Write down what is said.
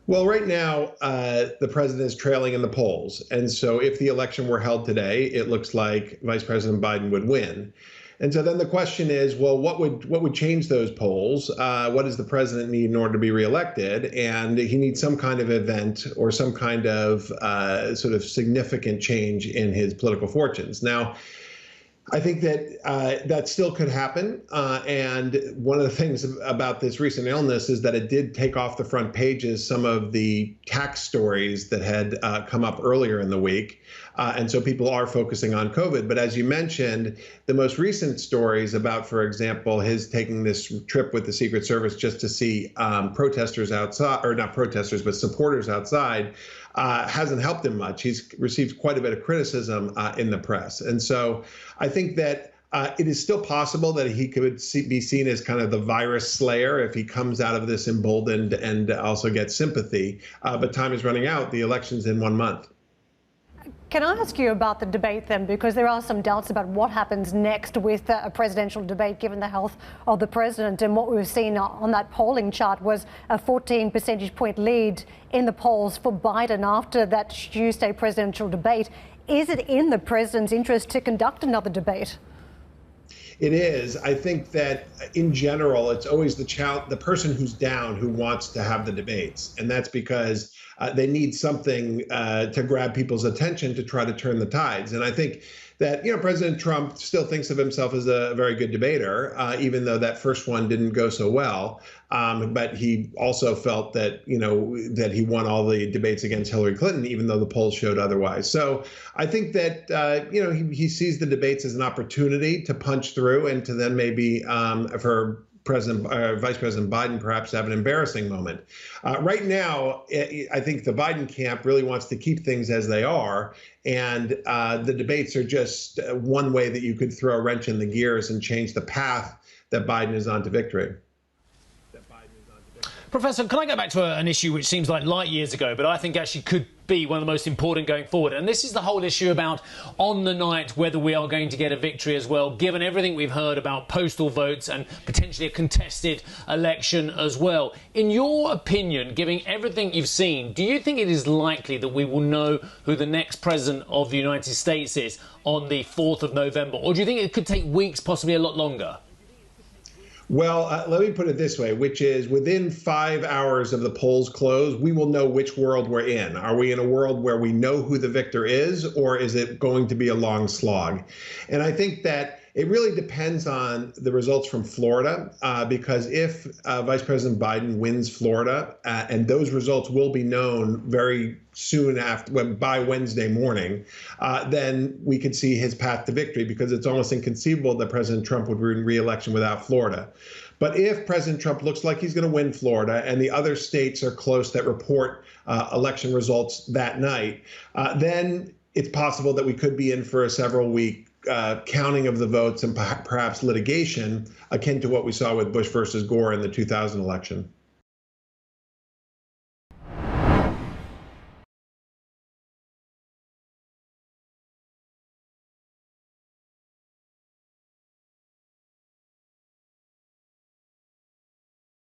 Well, right now, the president is trailing in the polls. And so if the election were held today, it looks like Vice President Biden would win. And so then the question is, well, what would change those polls? What does the president need in order to be reelected? And he needs some kind of event or some kind of sort of significant change in his political fortunes. Now, I think that that still could happen. And one of the things about this recent illness is that it did take off the front pages some of the tax stories that had come up earlier in the week. And so people are focusing on COVID. But as you mentioned, the most recent stories about, for example, his taking this trip with the Secret Service just to see protesters outside, or not protesters, but supporters outside, hasn't helped him much. He's received quite a bit of criticism in the press. And so I think that it is still possible that he could be seen as kind of the virus slayer if he comes out of this emboldened and also gets sympathy. But time is running out. The election's in 1 month. Can I ask you about the debate then, because there are some doubts about what happens next with a presidential debate given the health of the president, and what we've seen on that polling chart was a 14 percentage point lead in the polls for Biden after that Tuesday presidential debate. Is it in the president's interest to conduct another debate? It is. I think that in general, it's always the person who's down who wants to have the debates. And that's because they need something to grab people's attention to try to turn the tides. And I think that, President Trump still thinks of himself as a very good debater, even though that first one didn't go so well. But he also felt that, that he won all the debates against Hillary Clinton, even though the polls showed otherwise. So I think that, he sees the debates as an opportunity to punch through and to then maybe for Vice President Biden perhaps have an embarrassing moment. Right now, I think the Biden camp really wants to keep things as they are. And the debates are just one way that you could throw a wrench in the gears and change the path that Biden is on to victory. Professor, can I go back to an issue which seems like light years ago, but I think actually could be one of the most important going forward? And this is the whole issue about on the night whether we are going to get a victory as well, given everything we've heard about postal votes and potentially a contested election as well. In your opinion, given everything you've seen, do you think it is likely that we will know who the next president of the United States is on the 4th of November? Or do you think it could take weeks, possibly a lot longer? Well, let me put it this way, which is within 5 hours of the polls close, we will know which world we're in. Are we in a world where we know who the victor is, or is it going to be a long slog? And I think that it really depends on the results from Florida, because if Vice President Biden wins Florida, and those results will be known very soon after, by Wednesday morning, then we could see his path to victory, because it's almost inconceivable that President Trump would win re-election without Florida. But if President Trump looks like he's going to win Florida and the other states are close that report election results that night, then it's possible that we could be in for a several-week counting of the votes and perhaps litigation akin to what we saw with Bush versus Gore in the 2000 election.